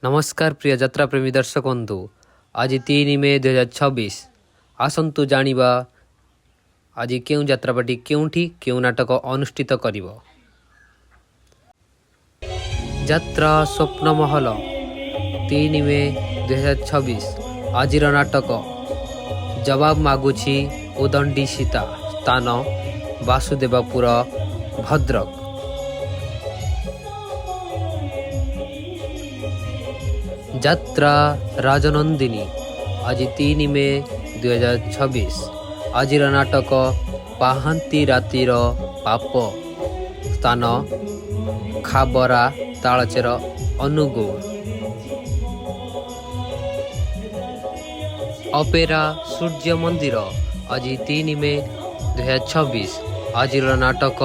नमस्कार प्रिय यात्रा प्रेमी दर्शक बंधु। आज 3 मे 2026 आसतु जानिबा आज केउं यात्रापाटी केउंठी केउं नाटक अनुष्ठित करिवो। यात्रा स्वप्न महल 3 मे 2026 आजिर नाटक जवाब मागुछि उदंडी सीता। स्थान वासुदेवपुर भद्रक। यात्रा राजनंदिनी आज 3 मे 2026 आजिर नाटक पाहांती रातिर पाप। स्थान खाबरा तालचेर अनुगुल। अपेरा सूर्य मंदिर आज 3 मे 2026 आजिर नाटक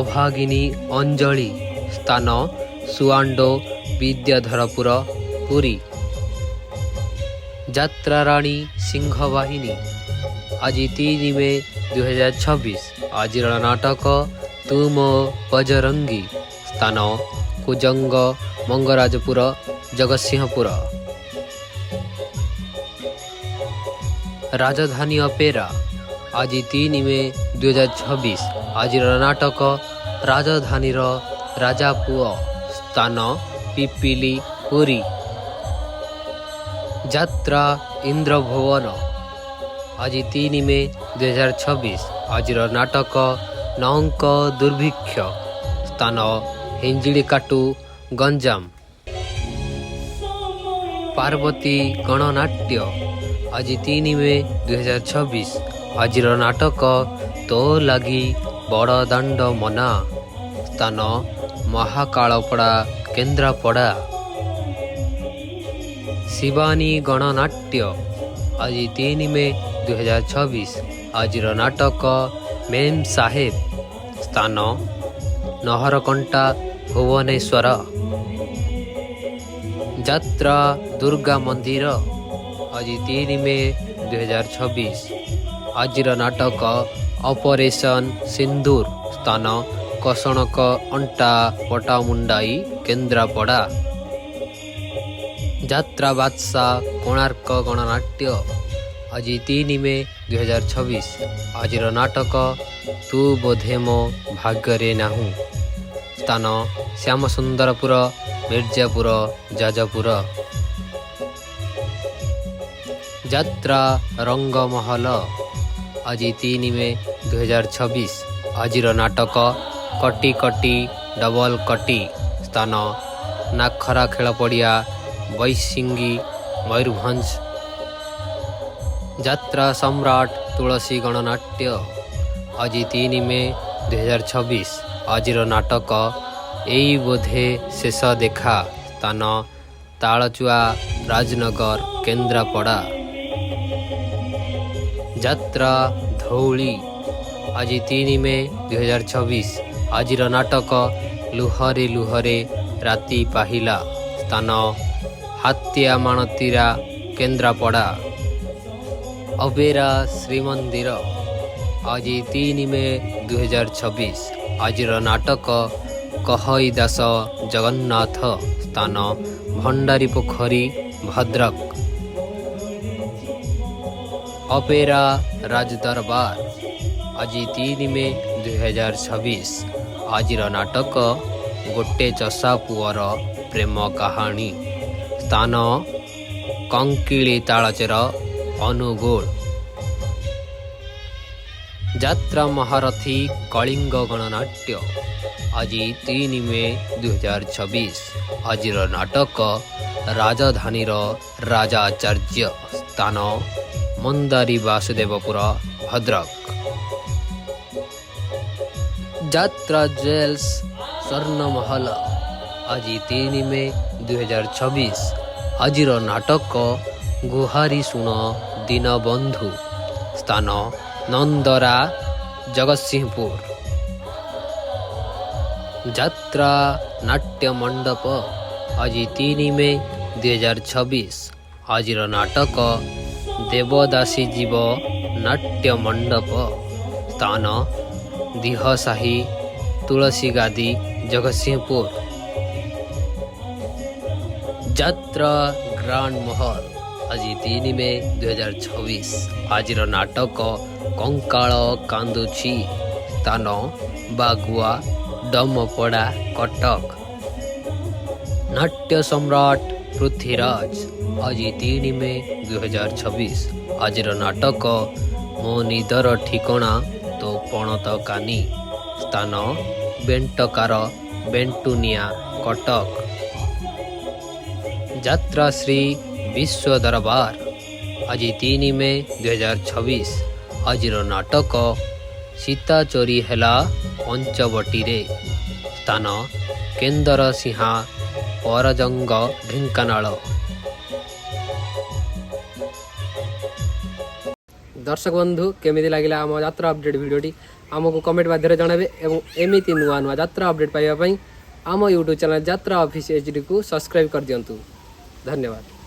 अभागिनी अंजलि। स्थान सुआंडो विद्याधरपुर पुरी। यात्रा राणी सिंहवाहिनी आज 3 मे 2026 आजिर नाटक तुम बजरंगी। स्थान कुजंग मंगराजपुर जगतसिंहपुर। राजधानी अपेरा आज 3 मे 2026 आजिर नाटक राजधानी राजापुओ। स्थान पिपिली पुरी। यात्रा इंद्रभुवन आज 3 मे 2026 आजिर नाटक नौंक दुर्भिक्ष। स्थान हिंजिड़ीकाटू गंजाम। पार्वती गणनाट्य आज 3 मे 2026 आजिर नाटक तो लगी बड़ दांड मना। स्थान महाकालपड़ा केन्द्रापड़ा। शिवानी गणनाट्य आज 3 मे 2026 आजिर नाटक मेम साहेब। स्थान नहरकंटा भुवनेश्वर। यात्रा दुर्गा मंदिर आज 3 मे 2026 आजिर नाटक ऑपरेशन सिंदूर। स्थान कसणक अंटा पटामुंडाई केन्द्रापड़ा। यात्रा बादशाह कोणार्क गणनाट्य आज 3 मे 2026 आजिर नाटक तू बोधे मो भाग्ୟରେ नाहु। स्थान श्यामसुंदरपुर मिर्जापुर जाजपुर। यात्रा रंगमहल आज 3 मे 2026 आजिर नाटक कटी कटी डबल कटी। स्थान नाखरा खेल पड़िया बैसिंगी मयूरभंज। यात्रा सम्राट तुलसी गणनाट्य आज 3 मे 2026 आजिर नाटक एई बोधे शेष देखा। स्थान तालचुआ राजनगर केन्द्रापड़ा। यात्रा धौली आज 3 मे 2026 आजिर नाटक लुहरे लुहरे राति पाहिला। स्थान हातिया माणतीरा केन्द्रापड़ा। अबेरा श्रीमंदिर आज 3 मे 2026 आजिर नाटक कहई दास जगन्नाथ। स्थान भंडारी पोखरी भद्रक। अपेरा राजदरबार आज 3 मे 2026 आजिर नाटक गोटे चषा पुअर प्रेम कहानी। स्थान कंकिली तालचेर अनुगुल। यात्रा महारथी कलिंग गणनाट्य आज 3 मे 2026 आजिर नाटक राजधानी राजाचार्य। स्थान मंदारी वासुदेवपुर भद्रक। यात्रा ज्वेल्स स्वर्णमहल आज 3 मे 2026 आजिर नाटक गुहारी सुण दीनबंधु। स्थान नंदरा जगतसिंहपुर। यात्रा नाट्य मंडप आज 3 मे 2026 आजिर नाटक देवदासी जीव नाट्य मंडप। स्थान दिहसाही तुलसी गादी जगतसिंहपुर। ଯାତ୍ରା ଗ୍ରାଣ୍ଡ ମହଲ ଆଜି 3 ମେ 2026। ଆଜିର ନାଟକ କଙ୍କାଳ କାନ୍ଦୁଛି, ସ୍ଥାନ ବାଗୁଆ ଡମପଡ଼ା କଟକ। ନାଟ୍ୟ ସମ୍ରାଟ ପୃଥ୍ୱୀରାଜ ଆଜି 3 ମେ 2026। ଆଜିର ନାଟକ ମୋ ନିଦର ଠିକଣା ତୋ ପଣତ କାନି, ସ୍ଥାନ ବେଣ୍ଟକାର ବେଣ୍ଟୁନିଆ କଟକ। ଯାତ୍ରା ଶ୍ରୀ ବିଶ୍ୱ ଦରବାର ଆଜି 3 ମେ 2026। ଆଜିର ନାଟକ ସୀତା ଚୋରି ହେଲା ପଞ୍ଚବଟିରେ, ସ୍ଥାନ କେନ୍ଦରସିଂହା ପରଜଙ୍ଗ ଢେଙ୍କାନାଳ। ଦର୍ଶକ ବନ୍ଧୁ, କେମିତି ଲାଗିଲା ଆମ ଯାତ୍ରା ଅପଡେଟ୍ ଭିଡ଼ିଓଟି ଆମକୁ କମେଣ୍ଟ ମାଧ୍ୟମରେ ଜଣାଇବେ ଏବଂ ଏମିତି ନୂଆ ନୂଆ ଯାତ୍ରା ଅପଡେଟ୍ ପାଇବା ପାଇଁ ଆମ ୟୁଟ୍ୟୁବ୍ ଚ୍ୟାନେଲ୍ ଯାତ୍ରା ଅଫିସ୍ HD କୁ ସବସ୍କ୍ରାଇବ୍ କରିଦିଅନ୍ତୁ। ଧନ୍ୟବାଦ।